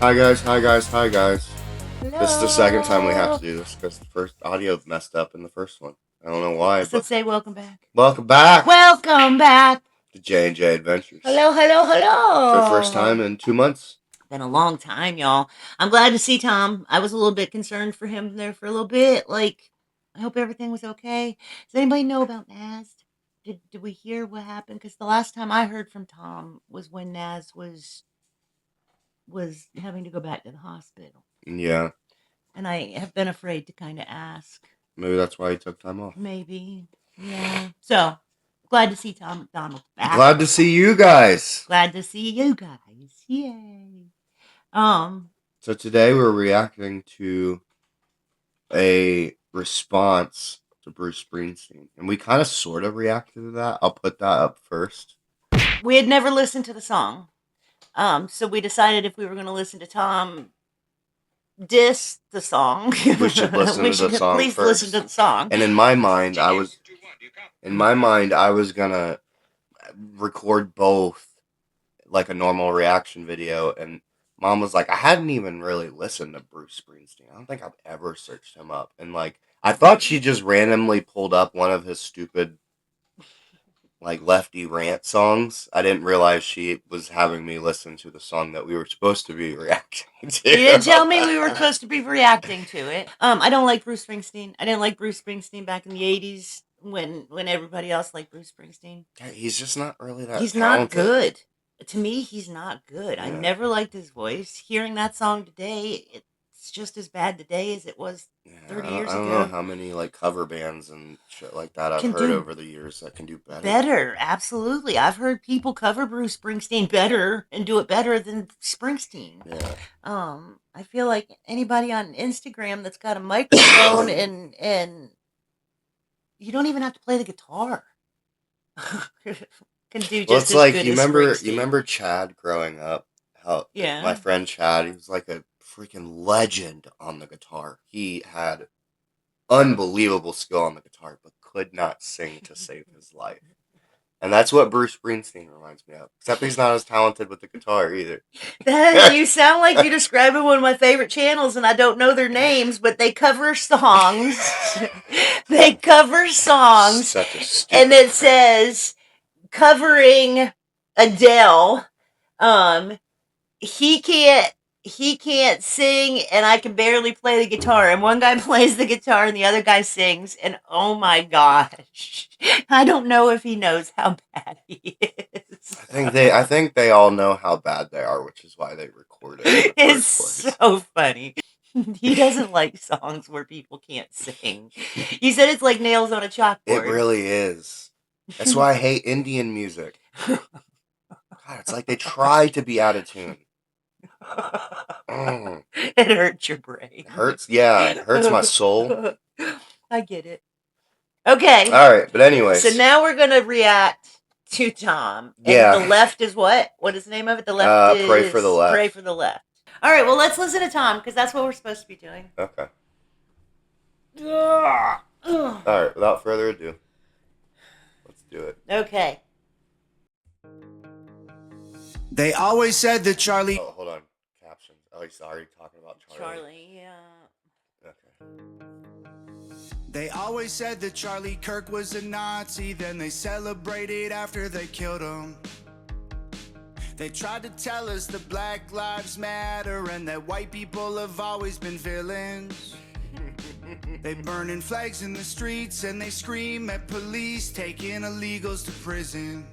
Hi guys, hi guys, hi guys. This is the second time we have Hello. to do this because the first audio messed up in the first one. I don't know why, So but say welcome back. welcome back Welcome back. to J&J Adventures. Hello, hello, It's our first time hello. in 2 months. Been a long time, y'all. I'm glad to see Tom. I was a little bit concerned for him there for a little bit. Like, I hope everything was okay. Does anybody know about Naz? Did we hear what happened? Because the last time I heard from Tom was when Naz was having to go back to the hospital, Yeah, and I have been afraid to kind of ask. maybe that's why he took time off. Maybe, yeah. So glad to see Tom MacDonald back. Glad to see you guys. Glad to see you guys. Yay. Um, So today we're reacting to a response to Bruce Springsteen, and we kind of sort of reacted to that. I'll put that up first. we had never listened to the song. So we decided if we were going to listen to Tom diss the song, We should listen we to the should at song least listen to first. the song. And in my mind, I was gonna record both like a normal reaction video, and mom was like, I hadn't even really listened to Bruce Springsteen. I don't think I've ever searched him up, and like I thought she just randomly pulled up one of his stupid like lefty rant songs. I didn't realize she was having me listen to the song that we were supposed to be reacting to. You didn't tell me we were supposed to be reacting to it. I don't like Bruce Springsteen. I didn't like Bruce Springsteen back in the '80s when everybody else liked Bruce Springsteen. He's just not really that He's not talented. good. To me, he's not good. I Yeah. never liked his voice. Hearing that song today, it's just as bad today as it was Yeah, 30 I years don't know ago. how many like cover bands and shit like that I've Can heard do over the years that can do better. better. Absolutely. I've heard people cover Bruce Springsteen better and do it better than Springsteen. Yeah. I feel like anybody on Instagram that's got a microphone and you don't even have to play the guitar can do Well, just it's as like good as you Springsteen. remember Chad growing up. How my Yeah. friend Chad, he was like a freaking legend on the guitar. He had unbelievable skill on the guitar, but could not sing to save his life. And that's what Bruce Springsteen reminds me of. Except he's not as talented with the guitar either. You sound like you're describing one of my favorite channels, and I don't know their names, but they cover songs. They cover songs, Such a and stupid it prank. says covering Adele. Um, he can't he can't sing, and I can barely play the guitar. And one guy plays the guitar, and the other guy sings. And oh my gosh, I don't know if he knows how bad he is. I think they all know how bad they are, which is why they record it in the It's first place. so funny. He doesn't like songs where people can't sing. You said it's like nails on a It chalkboard. really is. That's why I hate Indian music. God, it's like they try to be out of tune. Mm, It hurts your brain. it hurts. Yeah, it hurts my soul. I get it. Okay, All right, but so anyways, now we're gonna react to Tom, and the yeah. left is what? What is the name of it? The left Pray for the is Pray left. for the Left. All right, well let's listen to Tom because that's what we're supposed to be doing. Okay. Ugh. Ugh. All right. Without further ado, let's do it. Okay. They always said that Charlie. Oh, hold on. Captions. Oh, he's already talking about Charlie. Charlie, yeah. Okay. They always said that Charlie Kirk was a Nazi, then they celebrated after they killed him. They tried to tell us that Black Lives Matter and that white people have always been villains. They burning flags in the streets and they scream at police, taking illegals to prison.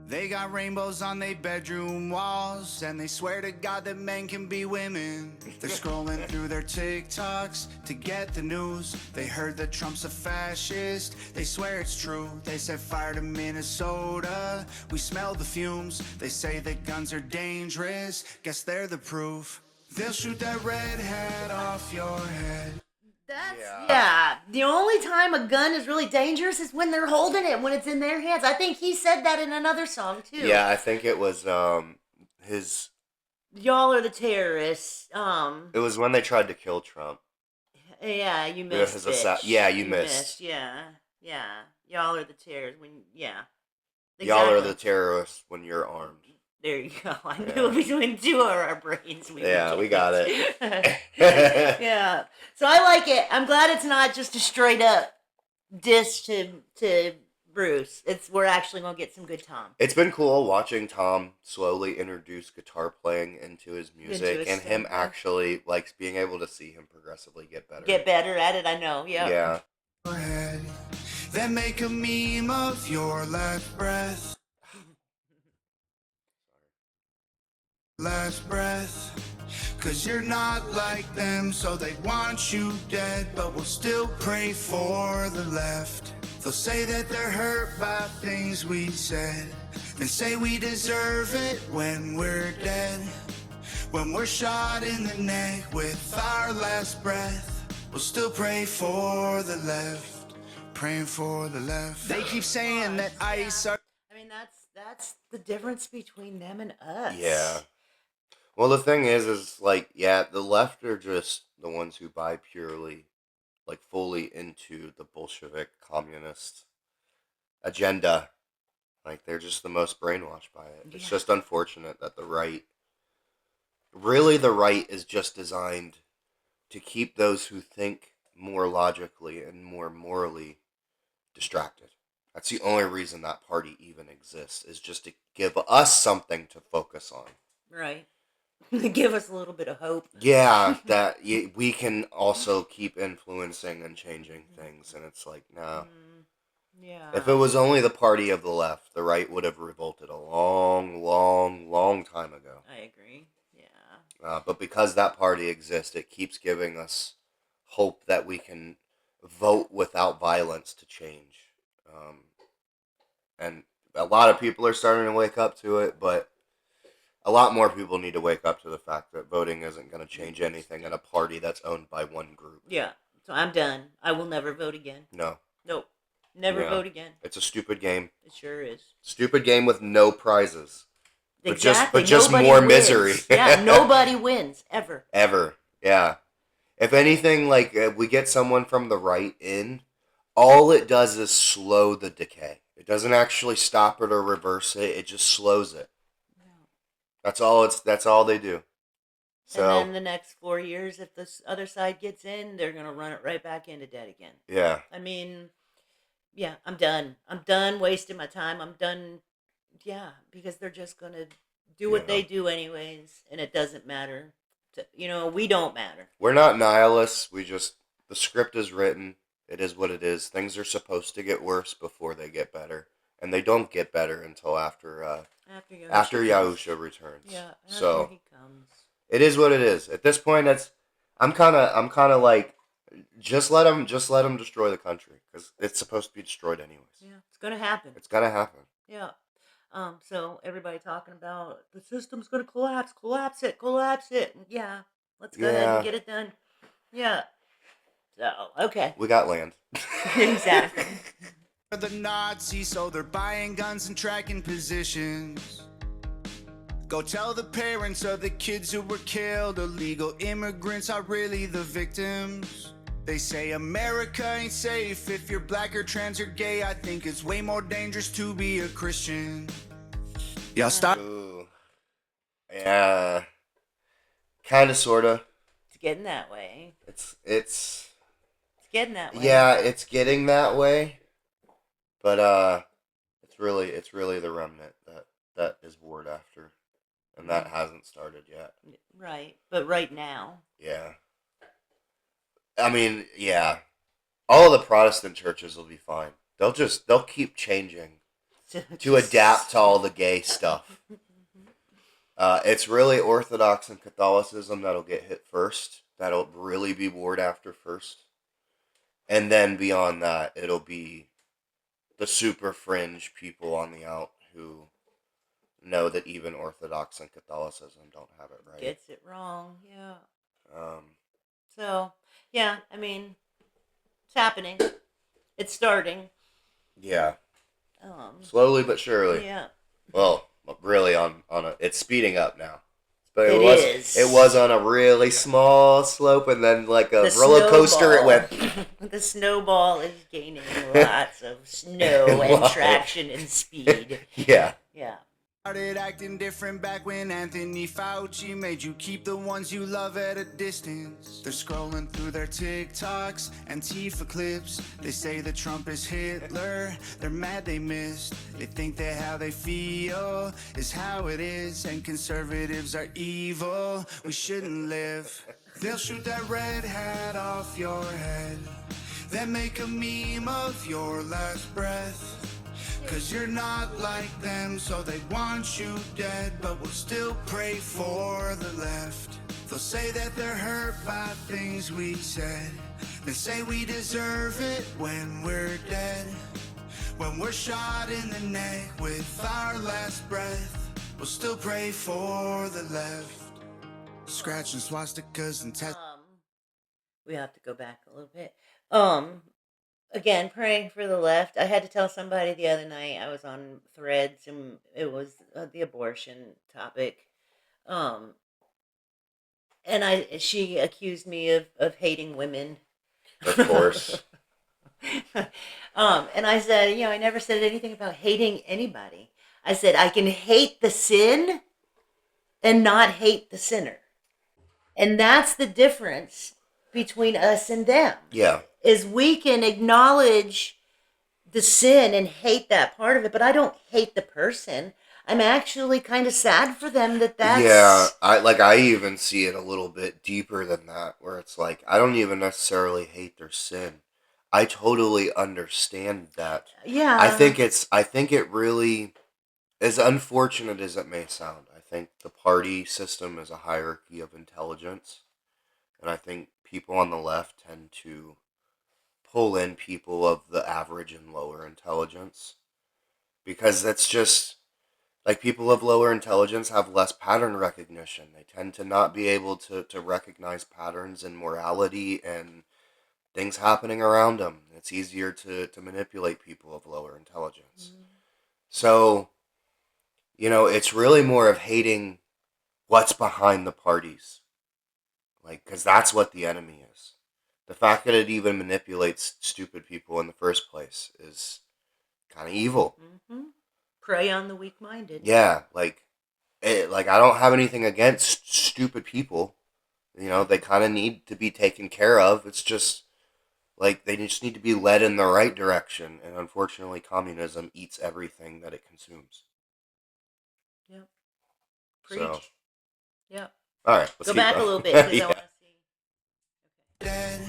They got rainbows on their bedroom walls, and they swear to God that men can be women. They're scrolling through their TikToks to get the news. They heard that Trump's a fascist, they swear it's true. They set fire to Minnesota, we smell the fumes. They say that guns are dangerous, guess they're the proof. They'll shoot that red hat off your head. That's Yeah. yeah. The only time a gun is really dangerous is when they're holding it, when it's in their hands. I think he said that in another song too. Yeah, I think it was his. Y'all are the terrorists. It was when they tried to kill Trump. Yeah, you Yeah, missed it. yeah, you missed. Yeah, yeah. Y'all are the terrorists. When yeah, Y'all are exactly. the terrorists when you're armed. There you go. I Yeah. knew between two of our brains we Yeah, would we get got it. it. Yeah. So I like it. I'm glad it's not just a straight up diss to Bruce. We're actually gonna get some good Tom. It's been cool watching Tom slowly introduce guitar playing into his music his and him stuff, yeah. actually like being able to see him progressively get better. Get better at it, I know. Yep. Yeah. Head, then make a meme of your last breath. Last breath. Cause you're not like them, so they want you dead. But we'll still pray for the left. They'll say that they're hurt by things we said, and say we deserve it when we're dead. When we're shot in the neck with our last breath, we'll still pray for the left. Praying for the left. They keep saying that ice are... I mean, that's the difference between them and us. Yeah. Well, the thing is like, yeah, the left are just the ones who buy purely, like, fully into the Bolshevik communist agenda. Like, they're just the most brainwashed by it. It's Yeah. just unfortunate that the right is just designed to keep those who think more logically and more morally distracted. That's the only reason that party even exists, is just to give us something to focus on. Right. Give us a little bit of hope. Yeah, that we can also keep influencing and changing things, and it's like, no. Yeah. If it was only the party of the left, the right would have revolted a long, long, long time ago. I agree. Yeah. But because that party exists, it keeps giving us hope that we can vote without violence to change. And a lot of people are starting to wake up to it, but a lot more people need to wake up to the fact that voting isn't going to change anything in a party that's owned by one group. Yeah. So I'm done. I will never vote again. No. Nope. Never Yeah. vote again. It's a stupid game. It sure is. Stupid game with no prizes. Exactly. But just Nobody more wins. misery. Yeah, nobody wins ever. Ever. Yeah. If anything, like, we get someone from the right in, all it does is slow the decay. It doesn't actually stop it or reverse it. It just slows it. That's all they do. So, And then the next 4 years, if this other side gets in, they're gonna run it right back into debt again. yeah. I mean, yeah, I'm done. I'm done wasting my time. I'm done. Yeah, because they're just gonna do what they do anyways, and it doesn't matter. We don't matter. We're not nihilists. The script is written. It is what it is. Things are supposed to get worse before they get better. And they don't get better until after Yahusha returns. Yeah, so he comes. It is what it is. At this point, I'm kind of like, just let them destroy the country, because it's supposed to be destroyed anyways. Yeah, it's gonna happen. It's gonna happen. Yeah. So everybody talking about the system's gonna collapse it. Yeah, let's go ahead and get it done. Yeah. So, okay. We got land. Exactly. The Nazis, so they're buying guns and tracking positions. Go tell the parents of the kids who were killed. Illegal immigrants are really the victims. They say America ain't safe if you're black or trans or gay. I think it's way more dangerous to be a Christian. Y'all stop. Ooh. Yeah. Kinda, sorta. It's getting that way. It's getting that way. Yeah, it's getting that way. But it's really the remnant that is warred after. And that hasn't started yet. Right. But right now. Yeah. I mean, yeah. All of the Protestant churches will be fine. They'll keep changing to adapt to all the gay stuff. It's really Orthodox and Catholicism that'll get hit first. That'll really be warred after first. And then beyond that, it'll be the super fringe people on the out who know that even Orthodox and Catholicism don't have it right. Gets it wrong, yeah. So, yeah, I mean, it's happening. It's starting. Yeah. Slowly but surely. Yeah. Well, really it's speeding up now. But it was on a really small slope, and then like a roller coaster it went. The snowball is gaining lots of snow and traction and speed. Yeah. Yeah. Started acting different back when Anthony Fauci made you keep the ones you love at a distance. They're scrolling through their TikToks, Antifa clips. They say that Trump is Hitler. They're mad they missed. They think that how they feel is how it is, and conservatives are evil. We shouldn't live. They'll shoot that red hat off your head, then make a meme of your last breath. Cause you're not like them, so they want you dead, but we'll still pray for the left. They'll say that they're hurt by things we said. They say we deserve it when we're dead. When we're shot in the neck with our last breath, we'll still pray for the left. Scratching swastikas and we have to go back a little bit. Again, praying for the left. I had to tell somebody the other night. I was on Threads, and it was the abortion topic. And she accused me of hating women. Of course. And I said, I never said anything about hating anybody. I said I can hate the sin and not hate the sinner. And that's the difference between us and them. Yeah. Is we can acknowledge the sin and hate that part of it, but I don't hate the person. I'm actually kind of sad for them that's... Yeah, I even see it a little bit deeper than that, where it's like, I don't even necessarily hate their sin. I totally understand that. Yeah. I think it really, as unfortunate as it may sound, I think the party system is a hierarchy of intelligence. And I think people on the left tend to pull in people of the average and lower intelligence. Because that's just, like, people of lower intelligence have less pattern recognition. They tend to not be able to recognize patterns in morality and things happening around them. It's easier to manipulate people of lower intelligence. Mm-hmm. So, it's really more of hating what's behind the parties. Like, because that's what the enemy is. The fact that it even manipulates stupid people in the first place is kind of evil. Mm-hmm. Prey on the weak-minded. Yeah, I don't have anything against stupid people. They kind of need to be taken care of. It's just, they just need to be led in the right direction. And unfortunately, communism eats everything that it consumes. Yep. Preach. So, yep. All right, let's go back a little bit because I want to see. Dead.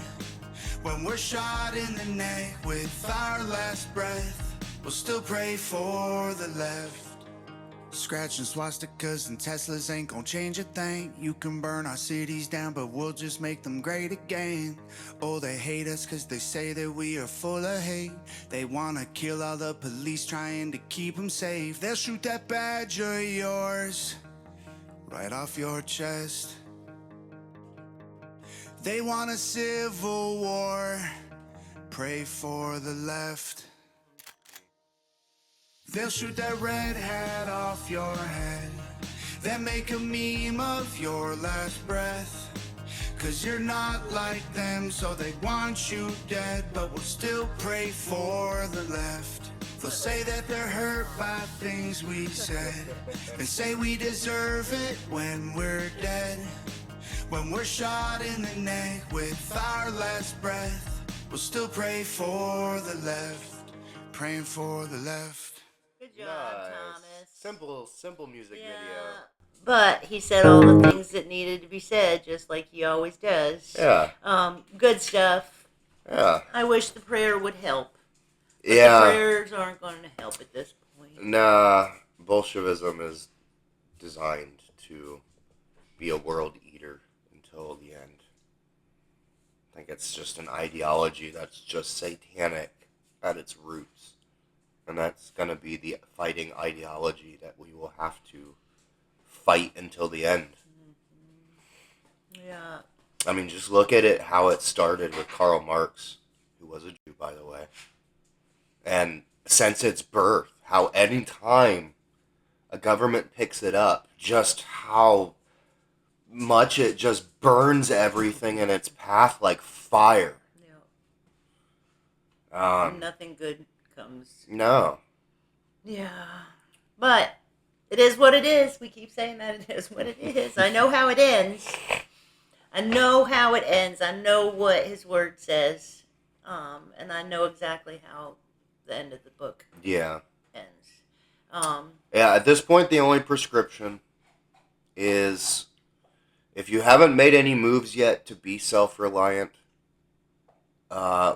When we're shot in the neck with our last breath, we'll still pray for the left. Scratching swastikas and Teslas ain't gonna change a thing. You can burn our cities down, but we'll just make them great again. Oh, they hate us cause they say that we are full of hate. They wanna kill all the police trying to keep them safe. They'll shoot that badge of yours right off your chest. They want a civil war. Pray for the left. They'll shoot that red hat off your head, then make a meme of your last breath. Cause you're not like them, so they want you dead, but we'll still pray for the left. They'll say that they're hurt by things we said. They say we deserve it when we're dead. When we're shot in the neck with our last breath, we'll still pray for the left. Praying for the left. Good job, Thomas. Simple music video. But he said all the things that needed to be said, just like he always does. Yeah. Good stuff. Yeah. I wish the prayer would help. But yeah. The prayers aren't going to help at this point. Nah. Bolshevism is designed to be a world eater until the end. I think it's just an ideology that's just satanic at its roots. And that's going to be the fighting ideology that we will have to fight until the end. Mm-hmm. Yeah. I mean, just look at it, how it started with Karl Marx, who was a Jew, by the way. And since its birth, how any time a government picks it up, just how much it just burns everything in its path like fire. Yeah. Nothing good comes. No. Yeah. But It is what it is. We keep saying that it is what it is. I know how it ends. I know how it ends. I know what his word says. And I know exactly how the end of the book Yeah. ends. Yeah, at this point, the only prescription is if you haven't made any moves yet to be self-reliant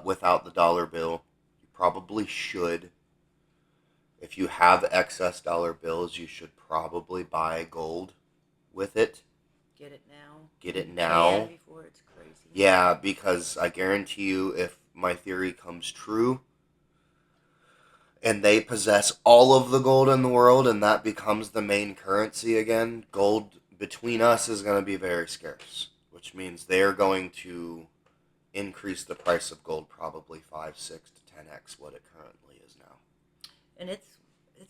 without the dollar bill, you probably should. If you have excess dollar bills, you should probably buy gold with it. Get it now. Get it You now. can before it's crazy. Yeah, because I guarantee you, if my theory comes true, and they possess all of the gold in the world, and that becomes the main currency again, gold between us is going to be very scarce, which means they're going to increase the price of gold probably 5, 6 to 10x what it currently is now. And it's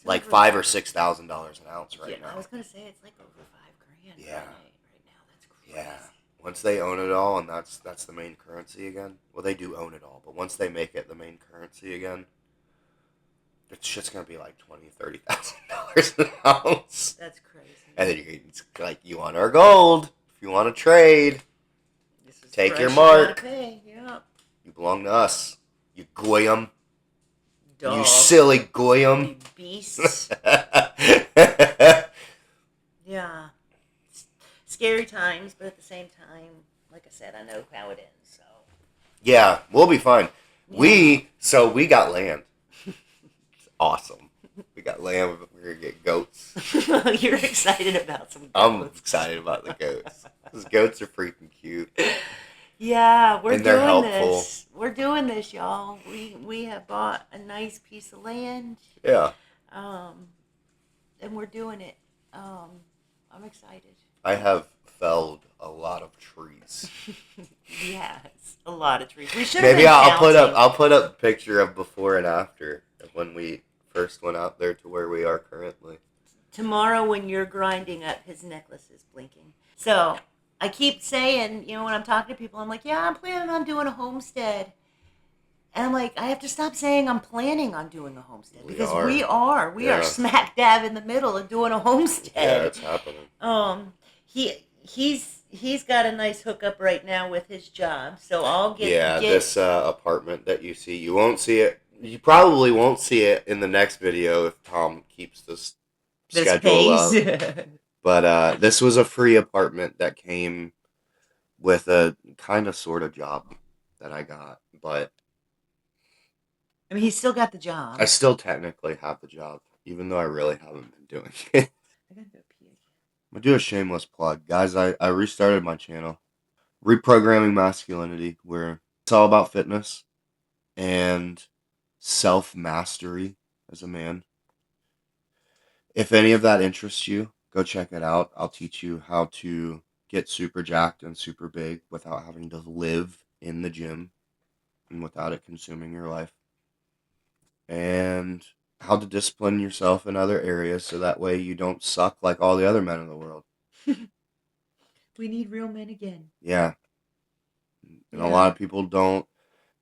like over, $5,000 or $6,000 an ounce right now. I was gonna say it's like over $5,000. Yeah. Right now, that's crazy. Yeah. Once they own it all, and that's the main currency again. Well, they do own it all, but once they make it the main currency again, it's just gonna be like $20,000-$30,000 an ounce. That's crazy. And then it's like, you want our gold? If you want to trade, This is take your price mark. You gotta pay. Yeah. You belong to us. You goyim. Dog. You silly goyim. You beasts. Yeah. Scary times, but at the same time, like I said, I know how it ends. So. Yeah, we'll be fine. Yeah. We got land. It's awesome. We got land. We're gonna get goats. You're excited about some goats. I'm excited about the goats. Those goats are freaking cute. Yeah, we're And they're doing helpful. this. We're doing this, y'all. We have bought a nice piece of land. Yeah. And we're doing it. I'm excited. I have felled a lot of trees. Yes, a lot of trees. We should. Maybe I'll put up a picture of before and after of when we first went out there to where we are currently. Tomorrow, when you're grinding up, his necklace is blinking. So I keep saying, when I'm talking to people, I'm like, yeah, I'm planning on doing a homestead. And I'm like, I have to stop saying I'm planning on doing a homestead because we are. We are smack dab in the middle of doing a homestead. Yeah, it's happening. He's got a nice hookup right now with his job, so I'll get. Yeah, this apartment that you see, you won't see it. You probably won't see it in the next video if Tom keeps this schedule up. But this was a free apartment that came with a kind of sort of job that I got, but I mean, he's still got the job. I still technically have the job, even though I really haven't been doing it. I gotta go pee. I'm gonna do a shameless plug. Guys, I restarted my channel. Reprogramming Masculinity, where it's all about fitness and self-mastery as a man. If any of that interests you, go check it out. I'll teach you how to get super jacked and super big without having to live in the gym and without it consuming your life. And how to discipline yourself in other areas so that way you don't suck like all the other men in the world. We need real men again. Yeah. And a lot of people don't.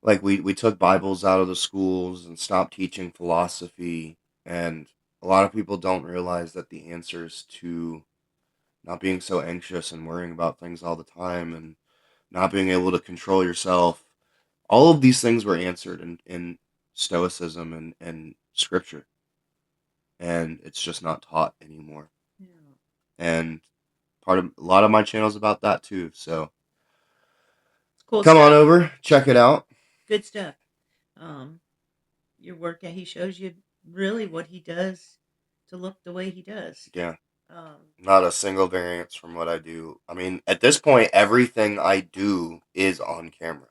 Like, we took Bibles out of the schools and stopped teaching philosophy. And a lot of people don't realize that the answers to not being so anxious and worrying about things all the time and not being able to control yourself, all of these things were answered in Stoicism and Scripture. And it's just not taught anymore. Yeah. And a lot of my channel is about that too. So cool come stuff. on over, check it out. Good stuff. Your work, he shows you really what he does to look the way he does. Yeah. Not a single variance from what I do. I mean, at this point, everything I do is on camera.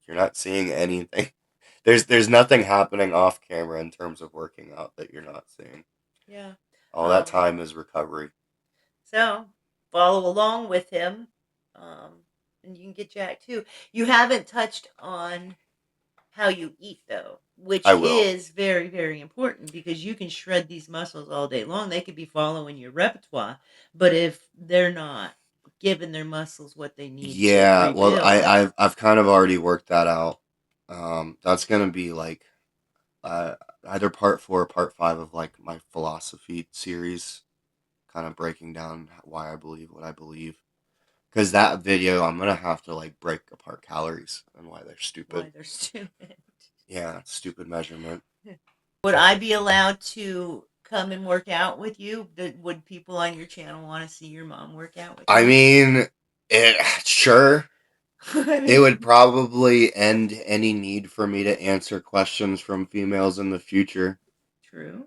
You're not seeing anything. There's nothing happening off camera in terms of working out that you're not seeing. Yeah. All that time is recovery. So follow along with him, and you can get jacked too. You haven't touched on how you eat though, which is very, very important because you can shred these muscles all day long. They could be following your repertoire, but if they're not giving their muscles what they need, yeah, well, I've kind of already worked that out. That's gonna be like, either part 4 or part 5 of like my philosophy series, kind of breaking down why I believe what I believe. Because that video, I'm gonna have to like break apart calories and why they're stupid. Why they're stupid. Yeah, stupid measurement. Would I be allowed to come and work out with you? Would people on your channel want to see your mom work out with you? I mean, sure. It would probably end any need for me to answer questions from females in the future. True.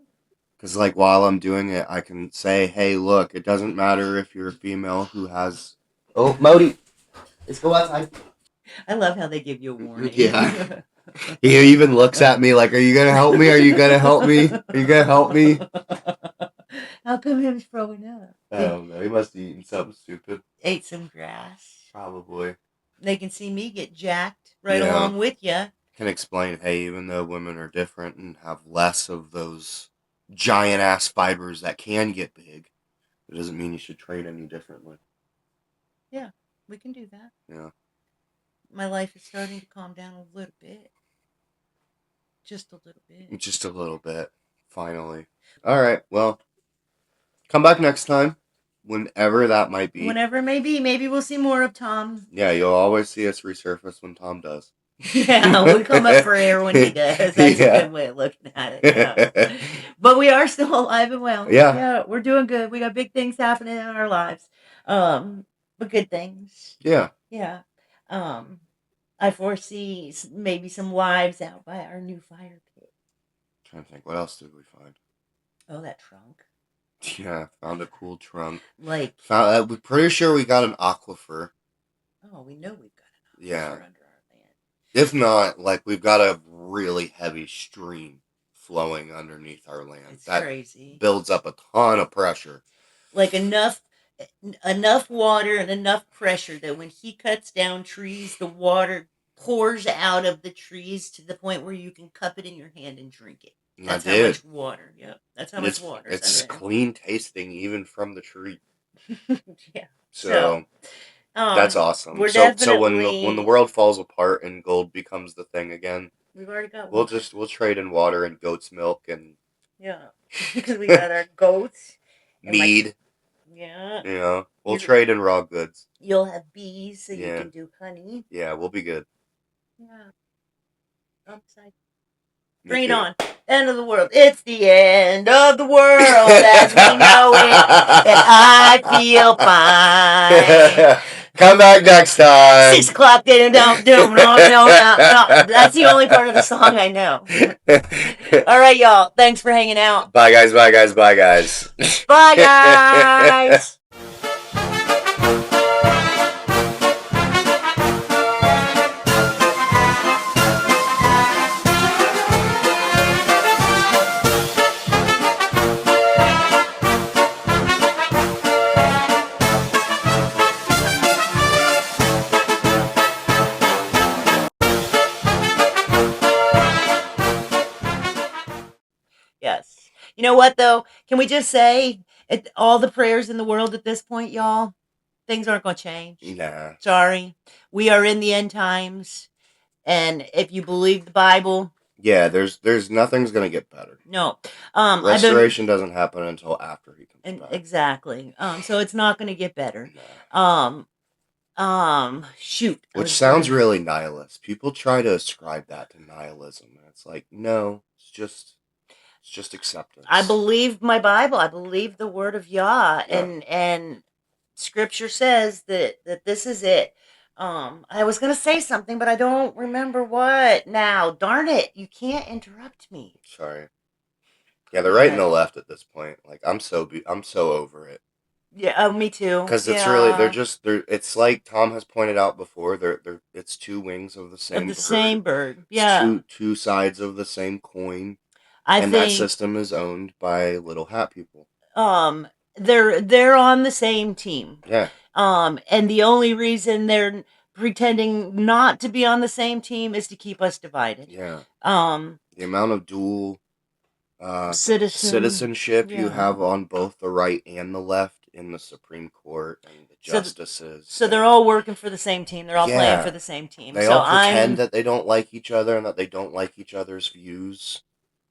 Because, like, while I'm doing it, I can say, hey, look, it doesn't matter if you're a female who has. Oh, Modi, let's go outside. I love how they give you a warning. Yeah. He even looks at me like, are you going to help me? Are you going to help me? Are you going to help me? How come he was throwing up? I don't know. He must have eaten something stupid. Ate some grass. Probably. They can see me get jacked right along with you. Can explain, hey, even though women are different and have less of those giant ass fibers that can get big, it doesn't mean you should train any differently. Yeah, we can do that. Yeah. My life is starting to calm down a little bit. Just a little bit. Just a little bit. Finally. All right. Well, come back next time. Whenever that might be. Whenever it may be. Maybe we'll see more of Tom. Yeah, you'll always see us resurface when Tom does. Yeah, we come up for air when he does. That's a good way of looking at it. Yeah. But we are still alive and well. Yeah, we're doing good. We got big things happening in our lives. But good things. Yeah. Yeah. I foresee maybe some lives out by our new fire pit. I'm trying to think, what else did we find? Oh, that trunk. Yeah, found a cool trunk. Like, we're pretty sure we got an aquifer. Oh, we know we've got an aquifer Yeah. under our land. If not, like, we've got a really heavy stream flowing underneath our land. It's that crazy. Builds up a ton of pressure. Like enough water and enough pressure that when he cuts down trees, the water pours out of the trees to the point where you can cup it in your hand and drink it. That's how much water. Yep. That's how much water. It's clean tasting even from the tree. Yeah. So that's awesome. So when the world falls apart and gold becomes the thing again, we've already got we'll trade in water and goat's milk and because we got our goats, mead. We'll trade in raw goods. You'll have bees so you can do honey. Yeah, we'll be good. Yeah. Upside. Bring it on. End of the world. It's the end of the world as we know it. And I feel fine. Come back next time. 6 o'clock. No. That's the only part of the song I know. All right, y'all. Thanks for hanging out. Bye, guys. Bye, guys. Bye, guys. Bye, guys. Yes. You know what, though? Can we just say all the prayers in the world at this point, y'all? Things aren't going to change. Nah. Sorry. We are in the end times. And if you believe the Bible... Yeah, there's nothing's going to get better. No. Restoration doesn't happen until after he comes back. Exactly. So it's not going to get better. Shoot. Which sounds really nihilist. People try to ascribe that to nihilism. And it's like, no, it's just acceptance. I believe my Bible. I believe the word of Yah. Yeah. And scripture says that this is it. I was going to say something, but I don't remember what now. Darn it. You can't interrupt me. Sorry. Yeah, the right and the left at this point. Like, I'm so over it. Yeah, me too. Because it's really, it's like Tom has pointed out before, it's two wings of the same bird. Same bird. Yeah. Two sides of the same coin. That system is owned by little hat people. They're on the same team. Yeah. And the only reason they're pretending not to be on the same team is to keep us divided. Yeah. The amount of dual citizenship you have on both the right and the left in the Supreme Court and the justices. So they're all working for the same team. They're all playing for the same team. They all pretend that they don't like each other and that they don't like each other's views.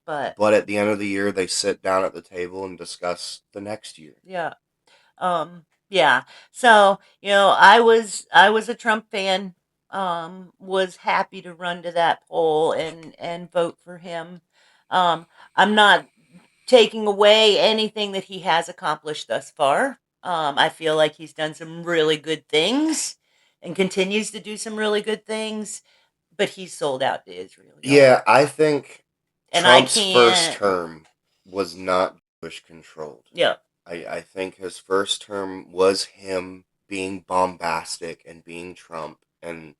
But at the end of the year, they sit down at the table and discuss the next year. yeah. Yeah. So, I was a Trump fan. Was happy to run to that poll and vote for him. I'm not taking away anything that he has accomplished thus far. I feel like he's done some really good things and continues to do some really good things, but he's sold out to Israel, y'all. Yeah, I think And I Trump's first can't. term was not Jewish controlled. Yeah. I think his first term was him being bombastic and being Trump, and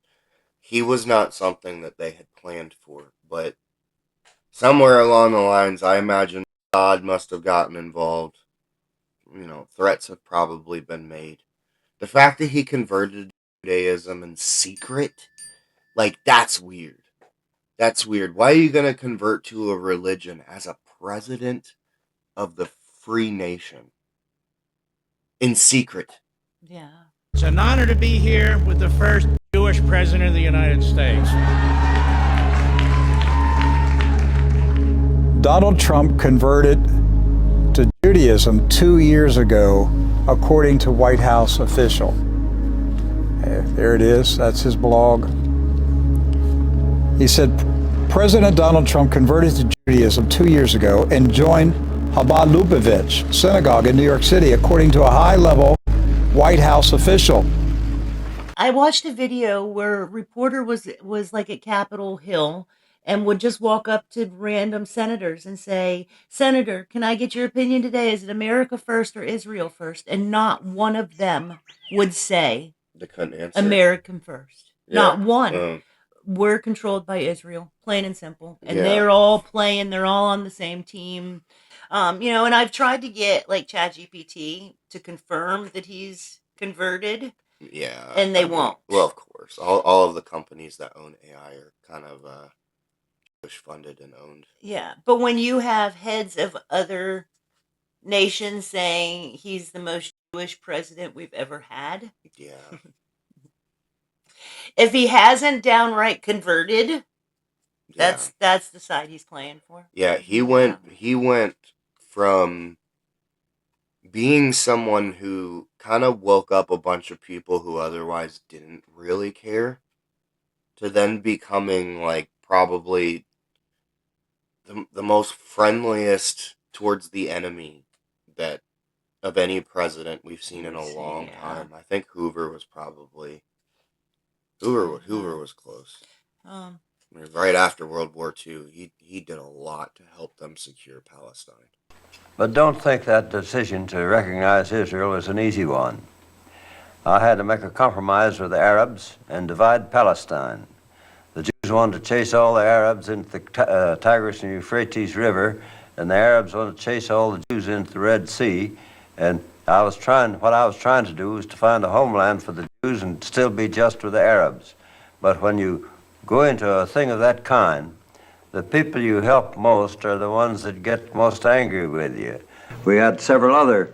he was not something that they had planned for. But somewhere along the lines, I imagine God must have gotten involved. Threats have probably been made. The fact that he converted to Judaism in secret, like, that's weird. That's weird. Why are you going to convert to a religion as a president of the free nation? In secret. Yeah. It's an honor to be here with the first Jewish president of the United States. Donald Trump converted to Judaism 2 years ago, according to White House official. There it is. That's his blog. He said, President Donald Trump converted to Judaism 2 years ago and joined Chabad Lubavitch Synagogue in New York City, according to a high-level White House official. I watched a video where a reporter was like at Capitol Hill and would just walk up to random senators and say, "Senator, can I get your opinion today? Is it America first or Israel first?" And not one of them would say They couldn't answer. American first. Yeah. Not one. We're controlled by Israel, plain and simple. And Yeah. they're all playing, they're all on the same team. And I've tried to get like ChatGPT to confirm that he's converted. Yeah. And they won't. Well, of course. All of the companies that own AI are kind of Jewish funded and owned. Yeah. But when you have heads of other nations saying he's the most Jewish president we've ever had. Yeah. If he hasn't downright converted, that's the side he's playing for. Yeah, he went from being someone who kind of woke up a bunch of people who otherwise didn't really care to then becoming like probably the most friendliest towards the enemy that of any president we've seen in a long time. I think Hoover was probably Hoover was close. Right after World War II, he did a lot to help them secure Palestine. But don't think that decision to recognize Israel is an easy one. I had to make a compromise with the Arabs and divide Palestine. The Jews wanted to chase all the Arabs into the Tigris and Euphrates River, and the Arabs wanted to chase all the Jews into the Red Sea. And what I was trying to do was to find a homeland for the Jews and still be just with the Arabs. But when you go into a thing of that kind, the people you help most are the ones that get most angry with you. We had several other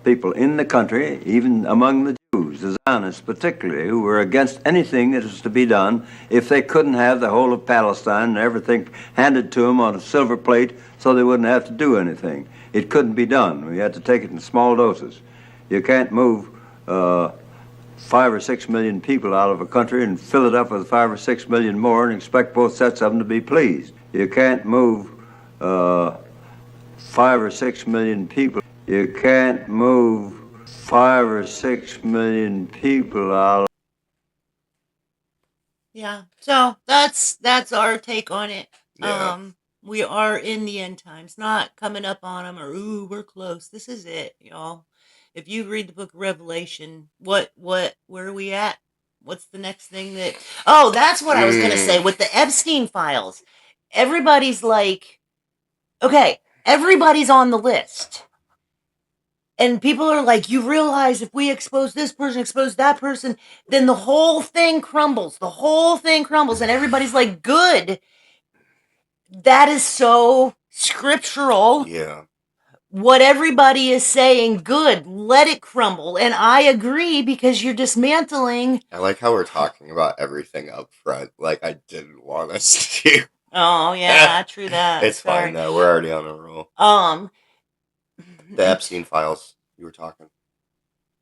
people in the country, even among the Jews, the Zionists particularly, who were against anything that was to be done if they couldn't have the whole of Palestine and everything handed to them on a silver plate so they wouldn't have to do anything. It couldn't be done. We had to take it in small doses. You can't move 5 or 6 million people out of a country and fill it up with 5 or 6 million more and expect both sets of them to be pleased. You can't move 5 or 6 million people. You can't move 5 or 6 million people out. Yeah. So that's our take on it. Yeah. We are in the end times, not coming up on them or ooh, we're close. This is it, y'all. If you read the book of Revelation, where are we at? What's the next thing that? Oh, that's what I was gonna say with the Epstein files. Everybody's like, okay, everybody's on the list. And people are like, you realize if we expose this person, expose that person, then the whole thing crumbles. The whole thing crumbles. And everybody's like, good. That is so scriptural. Yeah. What everybody is saying, good, let it crumble. And I agree because you're dismantling. I like how we're talking about everything up front, like I didn't want us to. Oh yeah, true that. It's Sorry. fine though. We're already on a roll. The Epstein files you were talking.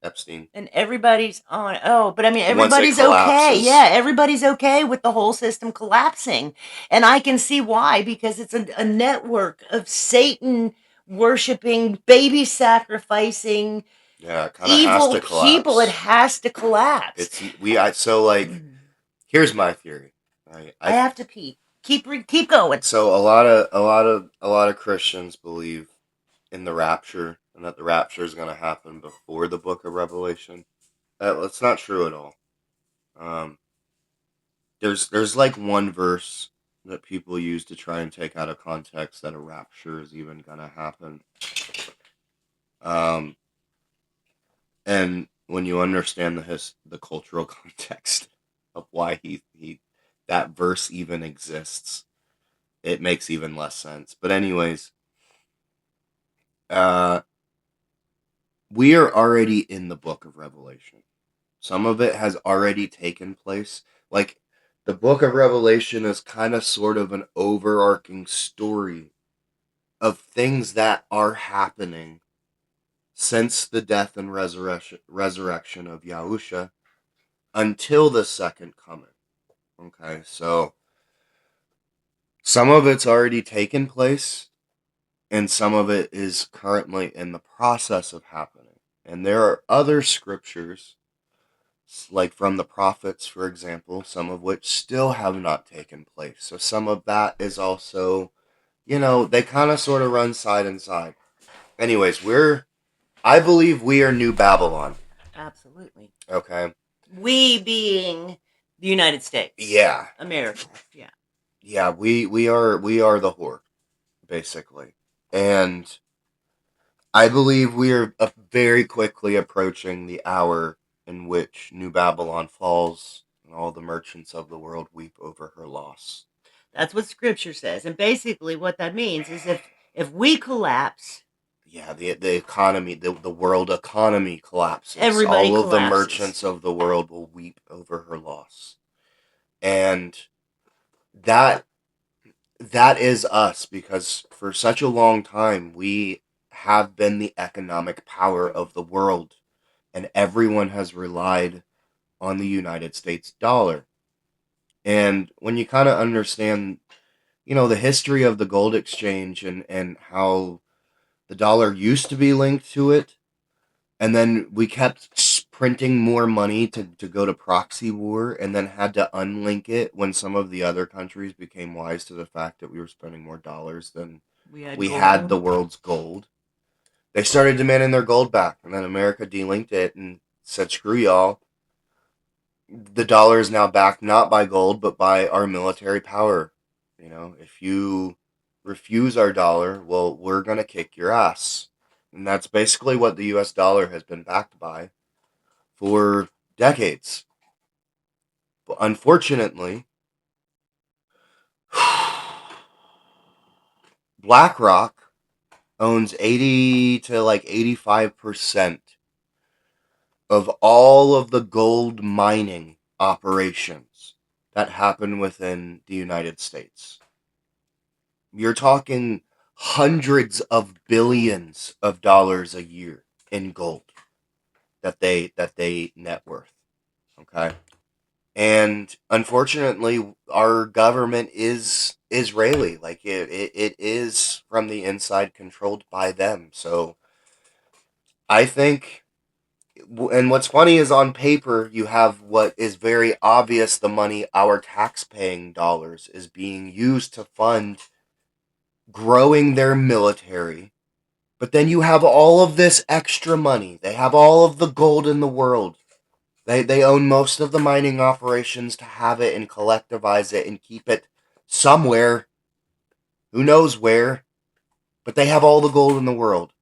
Epstein. And everybody's on. Oh, but I mean, Once it everybody's okay. collapses. Yeah, everybody's okay with the whole system collapsing, and I can see why, because it's a network of Satan worshiping, baby sacrificing, Yeah, it kind of has evil to collapse. people. It has to collapse. So like, here's my theory. Right? I have to pee. Keep going. So a lot of Christians believe in the rapture and that the rapture is going to happen before the book of Revelation. That's not true at all. There's like one verse that people use to try and take out of context that a rapture is even going to happen. And when you understand the cultural context of why he that verse even exists, it makes even less sense. But anyways, we are already in the book of Revelation. Some of it has already taken place. Like, the book of Revelation is kind of sort of an overarching story of things that are happening since the death and resurrection of Yahusha until the second coming. Okay, so some of it's already taken place, and some of it is currently in the process of happening. And there are other scriptures, like from the prophets, for example, some of which still have not taken place. So some of that is also, they kind of sort of run side and side. Anyways, I believe we are New Babylon. Absolutely. Okay. We being the United States. Yeah. America. Yeah. Yeah, we are the whore, basically. And I believe we are very quickly approaching the hour in which New Babylon falls and all the merchants of the world weep over her loss. That's what scripture says. And basically what that means is if we collapse, yeah, the economy, the world economy collapses. Everybody all of collapses. The merchants of the world will weep over her loss. And that is us, because for such a long time we have been the economic power of the world, and everyone has relied on the United States dollar. And when you kind of understand, the history of the gold exchange and how the dollar used to be linked to it, and then we kept printing more money to go to proxy war, and then had to unlink it when some of the other countries became wise to the fact that we were spending more dollars than we had the world's gold. They started demanding their gold back, and then America delinked it and said, screw y'all. The dollar is now backed not by gold, but by our military power. If you refuse our dollar, well, we're going to kick your ass. And that's basically what the US dollar has been backed by for decades. But unfortunately, BlackRock owns 80 to like 85% of all of the gold mining operations that happen within the United States. You're talking hundreds of billions of dollars a year in gold that they net worth. Okay. And unfortunately, our government is Israeli. Like, it is from the inside controlled by them. So I think, and what's funny is, on paper, you have what is very obvious: the money, our tax-paying dollars, is being used to fund growing their military. But then you have all of this extra money. They have all of the gold in the world. They own most of the mining operations to have it and collectivize it and keep it somewhere. Who knows where? But they have all the gold in the world.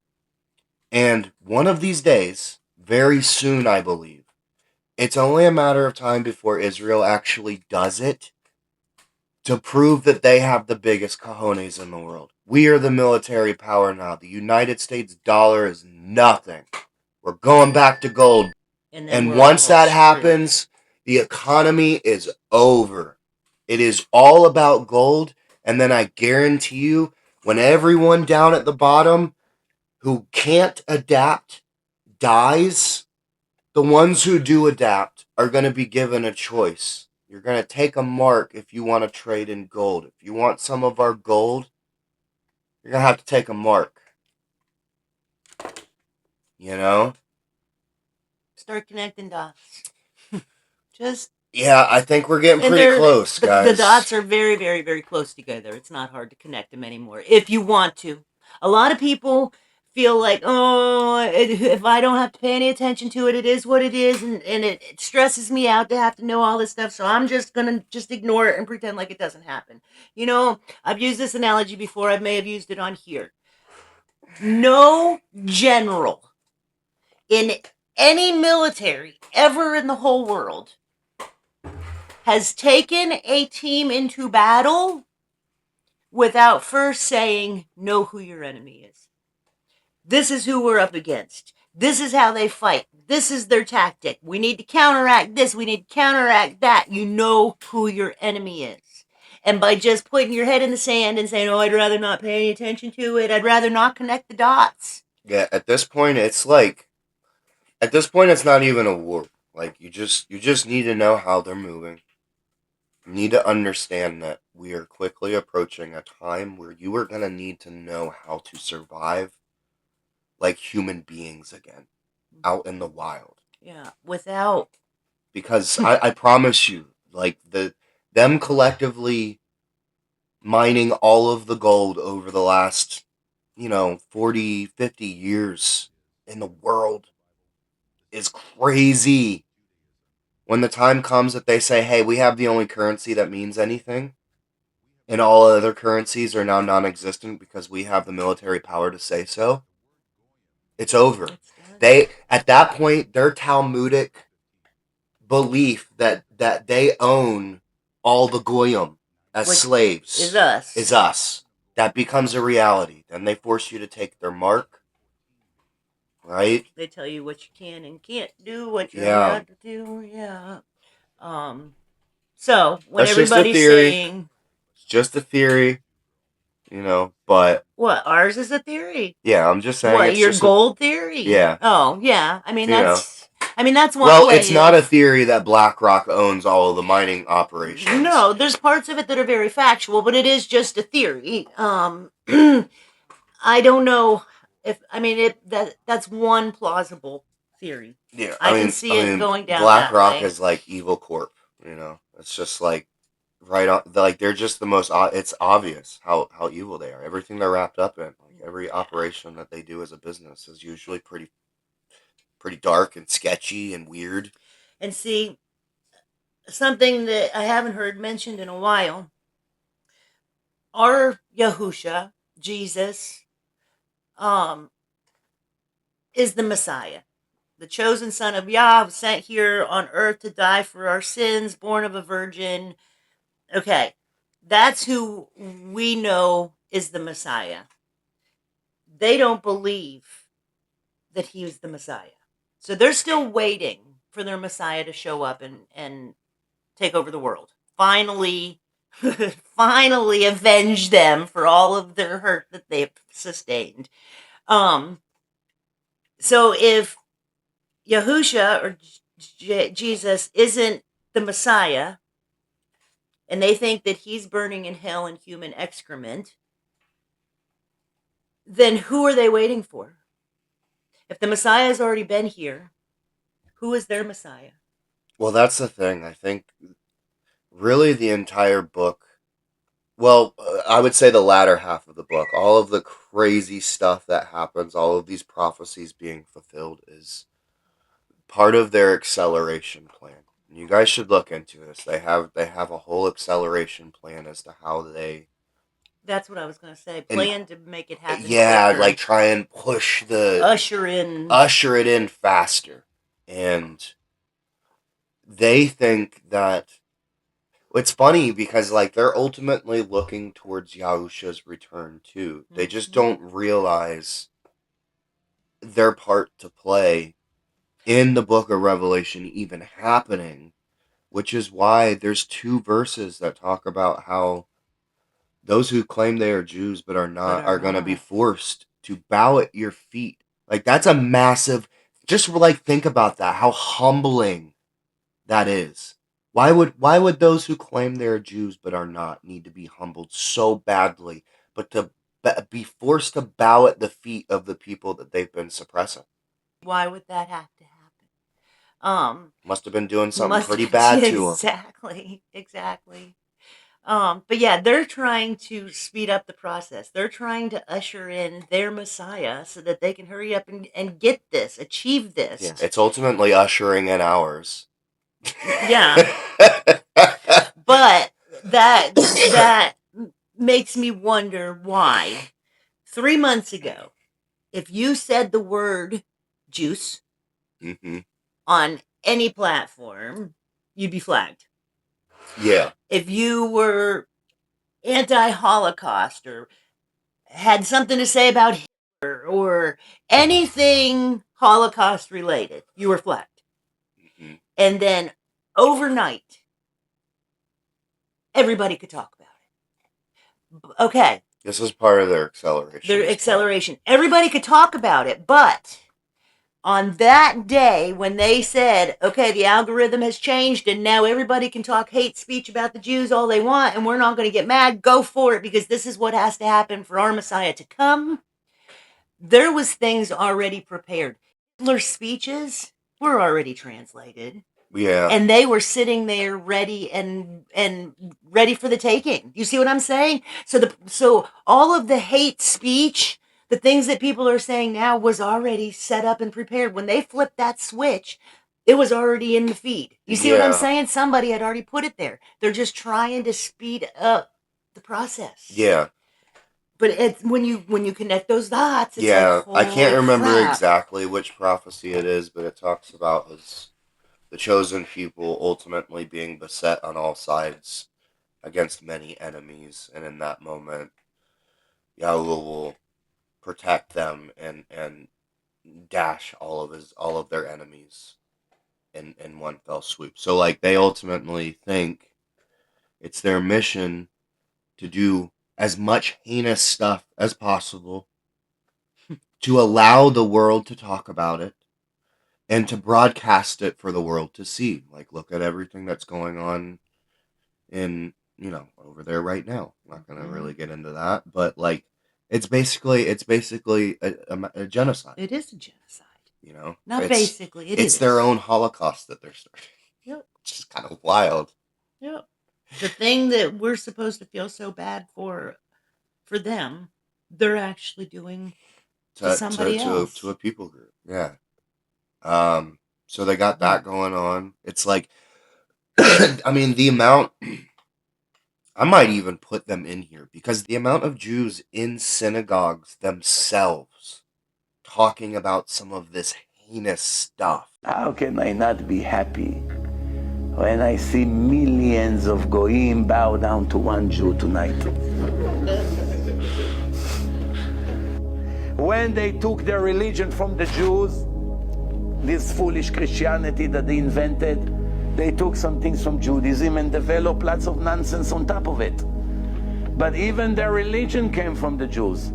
And one of these days, very soon, I believe, it's only a matter of time before Israel actually does it, to prove that they have the biggest cojones in the world. We are the military power now. The United States dollar is nothing. We're going back to gold. And once that happens, the economy is over. It is all about gold, And then I guarantee you, when everyone down at the bottom who can't adapt dies, the ones who do adapt are going to be given a choice. You're going to take a mark if you want to trade in gold. If you want some of our gold, you're going to have to take a mark. You know? Start connecting dots. Just Yeah, I think we're getting pretty close, guys. The dots are very, very, very close together. It's not hard to connect them anymore if you want to. A lot of people feel like, oh, if I don't have to pay any attention to it, it is what it is, and it stresses me out to have to know all this stuff, so I'm just going to just ignore it and pretend like it doesn't happen. You know, I've used this analogy before. I may have used it on here. No general in any military ever in the whole world has taken a team into battle without first saying, know who your enemy is. This is who we're up against. This is how they fight. This is their tactic. We need to counteract this. We need to counteract that. You know who your enemy is. And by just putting your head in the sand and saying, oh, I'd rather not pay any attention to it, I'd rather not connect the dots. Yeah, at this point, it's like, it's not even a war. Like, you just need to know how they're moving. You need to understand that we are quickly approaching a time where you are going to need to know how to survive like human beings again, out in the wild. Yeah, without... Because I promise you, like, them collectively mining all of the gold over the last, 40, 50 years in the world is crazy. When the time comes that they say, hey, we have the only currency that means anything, and all other currencies are now non-existent because we have the military power to say so, it's over. At that point, their Talmudic belief that they own all the goyim as slaves is us. That becomes a reality. Then they force you to take their mark, right? They tell you what you can and can't do, what you're allowed to do. Yeah. So when That's everybody's saying, it's just a theory, but what, ours is a theory? Yeah, I'm just saying. What, your gold theory? Yeah. Oh, yeah. I mean, that's one Well, way. it's not a theory that BlackRock owns all of the mining operations. No, there's parts of it that are very factual, but it is just a theory. I don't know that's one plausible theory. Yeah, I can see it going down BlackRock that way. is like evil corp. It's just like right on. Like they're just the most. It's obvious how evil they are. Everything they're wrapped up in. Like every operation that they do as a business is usually pretty dark and sketchy and weird. And see, something that I haven't heard mentioned in a while. Our Yahusha, Jesus, is the Messiah. The chosen son of Yah, sent here on earth to die for our sins, born of a virgin. Okay, that's who we know is the Messiah. They don't believe that he is the Messiah. So they're still waiting for their Messiah to show up and take over the world. Finally avenge them for all of their hurt that they've sustained. So if Yahusha or Jesus isn't the Messiah, and they think that he's burning in hell in human excrement, then who are they waiting for? If the Messiah has already been here, who is their Messiah? Well, that's the thing. I think really the entire book, well, I would say the latter half of the book, all of the crazy stuff that happens, all of these prophecies being fulfilled is part of their acceleration plan. You guys should look into this. They have a whole acceleration plan as to how they... That's what I was going to say. Plan to make it happen. Yeah, quicker. like try and push usher it in faster. And they think that it's funny because like they're ultimately looking towards Yahusha's return too. They just don't realize their part to play in the book of Revelation even happening, which is why there's 2 verses that talk about how those who claim they are Jews but are not But are are going to be not. forced to bow at your feet. Like, that's a massive, just like think about that, how humbling that is. Why would those who claim they're Jews but are not need to be humbled so badly, but to be forced to bow at the feet of the people that they've been suppressing? Why would that have to happen? Must have been doing something Must pretty bad to them. exactly. But yeah, they're trying to speed up the process. They're trying to usher in their Messiah so that they can hurry up and get this, achieve this. Yeah, it's ultimately ushering in ours. Yeah. But that makes me wonder why 3 months ago, if you said the word juice on any platform, you'd be flagged. Yeah. If you were anti-Holocaust or had something to say about Hitler or anything Holocaust related, you were flagged. And then overnight, everybody could talk about it. Okay. This is part of their acceleration. Everybody could talk about it, but on that day when they said, okay, the algorithm has changed and now everybody can talk hate speech about the Jews all they want and we're not going to get mad, go for it because this is what has to happen for our Messiah to come. There was things already prepared. Hitler's speeches were already translated. Yeah. And they were there ready and ready for the taking. You see what I'm saying? So all of the hate speech, the things that people are saying now was already set up and prepared. When they flipped that switch, it was already in the feed. You see what I'm saying? Somebody had already put it there. They're just trying to speed up the process. Yeah. But it's when you connect those dots, it's like, I can't remember exactly which prophecy it is, but it talks about the chosen people ultimately being beset on all sides against many enemies, and in that moment, Yahweh will protect them and dash all of their enemies in one fell swoop. So, like, they ultimately think it's their mission to do as much heinous stuff as possible to allow the world to talk about it and to broadcast it for the world to see. Like, look at everything that's going on in, over there right now. I'm not going to really get into that, but like, it's basically a genocide. It is a genocide. Not it's, basically. It's their own Holocaust that they're starting. Yep. Which is kind of wild. Yep. The thing that we're supposed to feel so bad for them, they're actually doing to somebody else. To a people group. Yeah. So they got that going on. It's like, I mean, the amount, I might even put them in here because the amount of Jews in synagogues themselves talking about some of this heinous stuff. How can I not be happy when I see millions of goyim bow down to one Jew tonight? When they took their religion from the Jews, this foolish Christianity that they invented, they took some things from Judaism and developed lots of nonsense on top of it. But even their religion came from the Jews.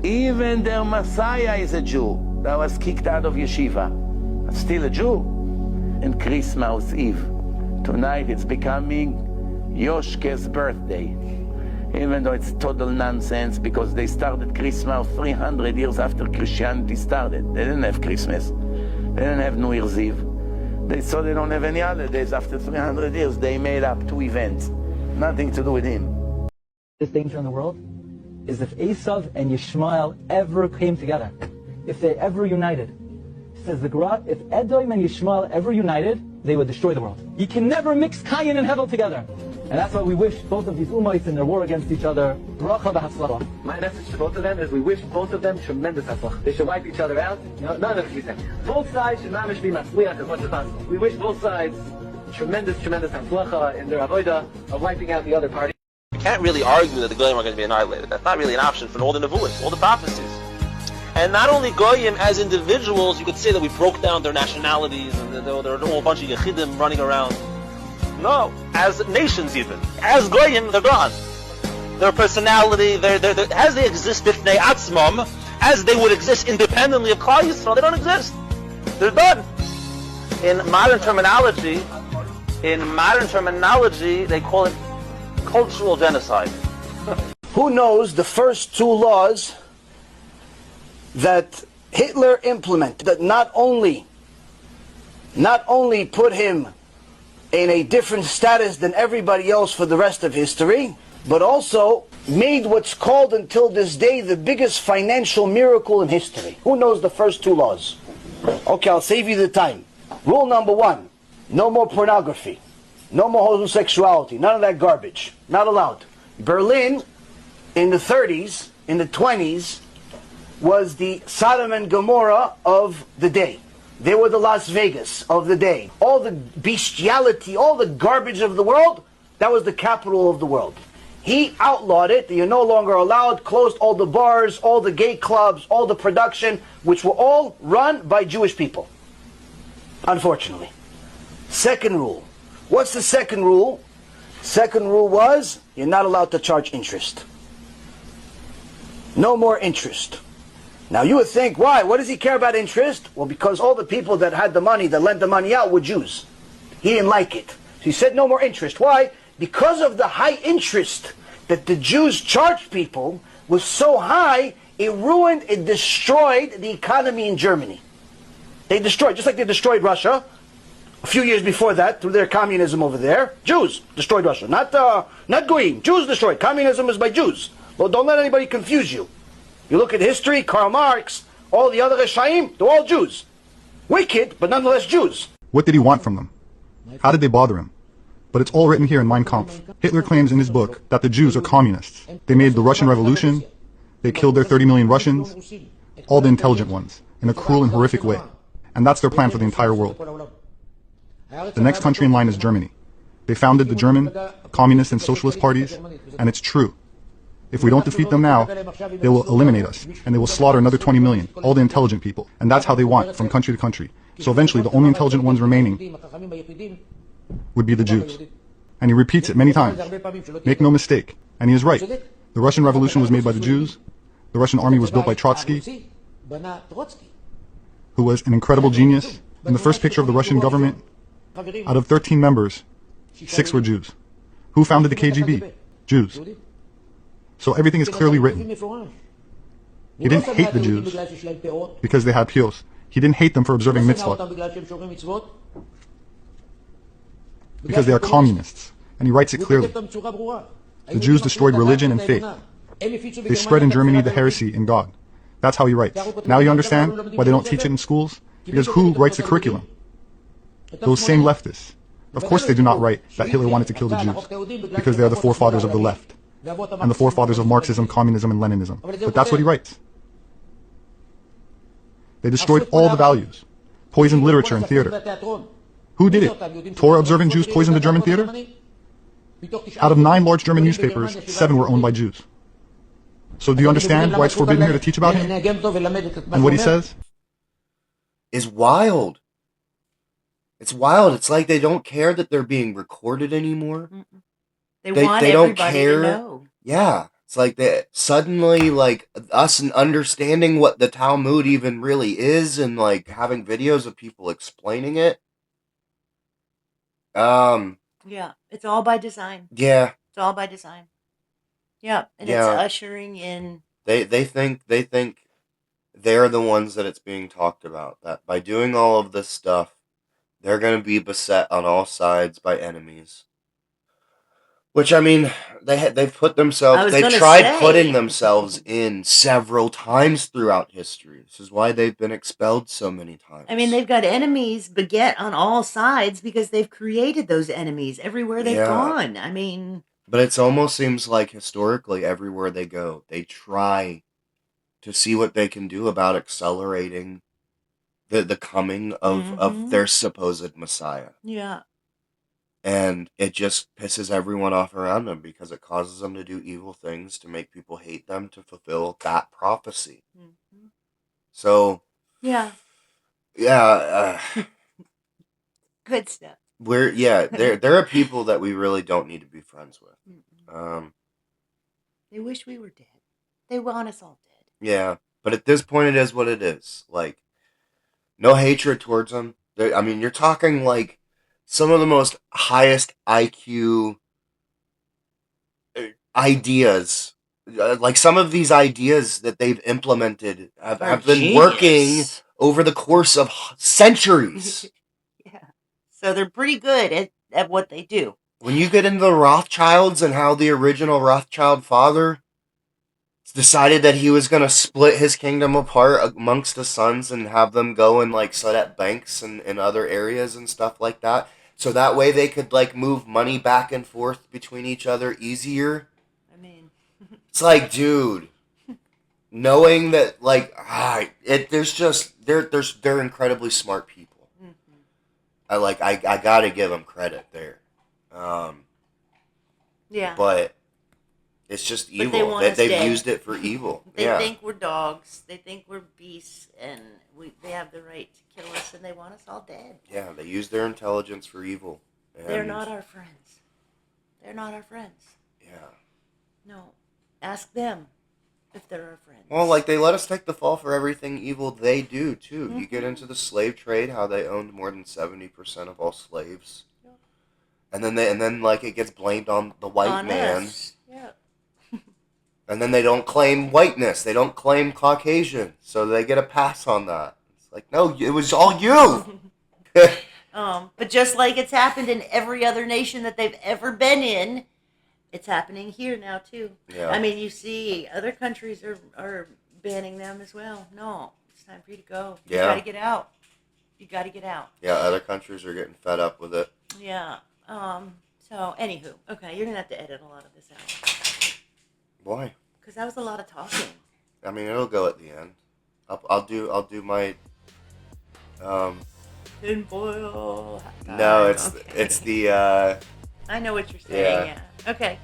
Even their Messiah is a Jew that was kicked out of yeshiva. But still a Jew. And Christmas Eve. Tonight it's becoming Yoshke's birthday. Even though it's total nonsense because they started Christmas 300 years after Christianity started. They didn't have Christmas. They didn't have New Year's Eve. They saw they don't have any holidays after 300 years. They made up two events. Nothing to do with him. This danger in the world is if Esav and Yishmael ever came together. If they ever united. Says the Gemara, if Edom and Yishmael ever united, they would destroy the world. You can never mix Cain and Hevel together. And that's why we wish both of these ummahs in their war against each other, bracha v'hatzlacha. My message to both of them is we wish both of them tremendous hatzlacha. They should wipe each other out. None of you say. Both sides should mamish be matzliach as much as possible. We wish both sides tremendous hatzlacha in their avodah of wiping out the other party. You can't really argue that the Goyim are going to be annihilated. That's not really an option for all the Nevuahs, all the prophecies. And not only Goyim as individuals, you could say that we broke down their nationalities and there are all a bunch of Yechidim running around. No, as nations even. As Goyim, they're gone. their personality, as they exist b'fnei atzmam, as they would exist independently of Klal Yisrael, they don't exist. They're done. In modern terminology, they call it cultural genocide. Who knows the first two laws that Hitler implemented that not only put him in a different status than everybody else for the rest of history, but also made what's called until this day the biggest financial miracle in history? Who knows the first two laws? Okay, I'll save you the time. Rule number 1, no more pornography, no more homosexuality, none of that garbage, not allowed. Berlin in the 30s, in the 20s, was the Sodom and Gomorrah of the day. They were the Las Vegas of the day. All the bestiality, all the garbage of the world, that was the capital of the world. He outlawed it. You're no longer allowed, closed all the bars, all the gay clubs, all the production, which were all run by Jewish people. Unfortunately. Second rule. What's the second rule? Second rule was, you're not allowed to charge interest. No more interest. Now you would think, why? What does he care about interest? Well, because all the people that had the money, that lent the money out, were Jews. He didn't like it. So he said no more interest. Why? Because of the high interest that the Jews charged people was so high, it ruined, it destroyed the economy in Germany. They destroyed, just like they destroyed Russia a few years before that through their communism over there. Jews destroyed Russia, not Goyim. Jews destroyed. Communism is by Jews. Well, don't let anybody confuse you. You look at history, Karl Marx, all the other Reshaim, they're all Jews. Wicked, but nonetheless Jews. What did he want from them? How did they bother him? But it's all written here in Mein Kampf. Hitler claims in his book that the Jews are communists. They made the Russian Revolution, they killed their 30 million Russians, all the intelligent ones, in a cruel and horrific way. And that's their plan for the entire world. The next country in line is Germany. They founded the German communist and socialist parties, and it's true. If we don't defeat them now, they will eliminate us, and they will slaughter another 20 million, all the intelligent people. And that's how they want, from country to country. So eventually, the only intelligent ones remaining would be the Jews. And he repeats it many times. Make no mistake. And he is right. The Russian Revolution was made by the Jews. The Russian army was built by Trotsky, who was an incredible genius. In the first picture of the Russian government, out of 13 members, 6 were Jews. Who founded the KGB? Jews. So everything is clearly written. He didn't hate the Jews because they had pios. He didn't hate them for observing mitzvot because they are communists. And he writes it clearly. The Jews destroyed religion and faith. They spread in Germany the heresy in God. That's how he writes. Now you understand why they don't teach it in schools? Because who writes the curriculum? Those same leftists. Of course they do not write that Hitler wanted to kill the Jews because they are the forefathers of the left and the forefathers of Marxism, communism, and Leninism. But that's what he writes. They destroyed all the values, poisoned literature and theater. Who did it? Torah-observant Jews poisoned the German theater? Out of 9 large German newspapers, 7 were owned by Jews. So do you understand why it's forbidden here to teach about him? And what he says? Is wild. It's wild. It's like they don't care that they're being recorded anymore. They want they don't everybody care. to know. Yeah. It's like that suddenly, like, us understanding what the Talmud even really is and, like, having videos of people explaining it. Yeah, it's all by design. Yeah. It's all by design. Yeah, and Yeah. it's ushering in. They think they're the ones that it's being talked about. That by doing all of this stuff, they're going to be beset on all sides by enemies. Which, I mean, they've put themselves, they've tried putting themselves in several times throughout history. This is why they've been expelled so many times. I mean, they've got enemies beget on all sides because they've created those enemies everywhere they've gone. I mean... But it almost seems like historically, everywhere they go, they try to see what they can do about accelerating the coming of their supposed Messiah. Yeah. And it just pisses everyone off around them because it causes them to do evil things to make people hate them to fulfill that prophecy. Mm-hmm. So... Yeah. Yeah. Good stuff. There are people that we really don't need to be friends with. They wish we were dead. They want us all dead. Yeah, but at this point, it is what it is. Like, no hatred towards them. I mean, you're talking like some of the most highest IQ ideas. Like some of these ideas that they've implemented have been working over the course of centuries. Yeah. So they're pretty good at what they do. When you get into the Rothschilds and how the original Rothschild father decided that he was going to split his kingdom apart amongst the sons and have them go and like set up banks and in other areas and stuff like that. So that way they could like move money back and forth between each other easier. I mean, it's like, dude, knowing that like there's just they're incredibly smart people. Mm-hmm. I got to give them credit there. Yeah. But it's just evil. They've used it for evil. They think we're dogs. They think we're beasts, and they have the right to kill us, and they want us all dead. Yeah, they use their intelligence for evil. They're not our friends. They're not our friends. Yeah. No. Ask them if they're our friends. Well, like, they let us take the fall for everything evil they do, too. Mm-hmm. You get into the slave trade, how they owned more than 70% of all slaves. Yeah. And then like, it gets blamed on the white man. Us. Yeah. And then they don't claim whiteness. They don't claim Caucasian. So they get a pass on that. It's like, no, it was all you. But just like it's happened in every other nation that they've ever been in, it's happening here now, too. Yeah. I mean, you see other countries are banning them as well. No, it's time for you to go. You got to get out. You got to get out. Yeah, other countries are getting fed up with it. Yeah. So, anywho. Okay, you're going to have to edit a lot of this out. Why? Because that was a lot of talking. I mean, it'll go at the end. I'll do my. Tinfoil. No, it's the. I know what you're saying. Yeah. Okay.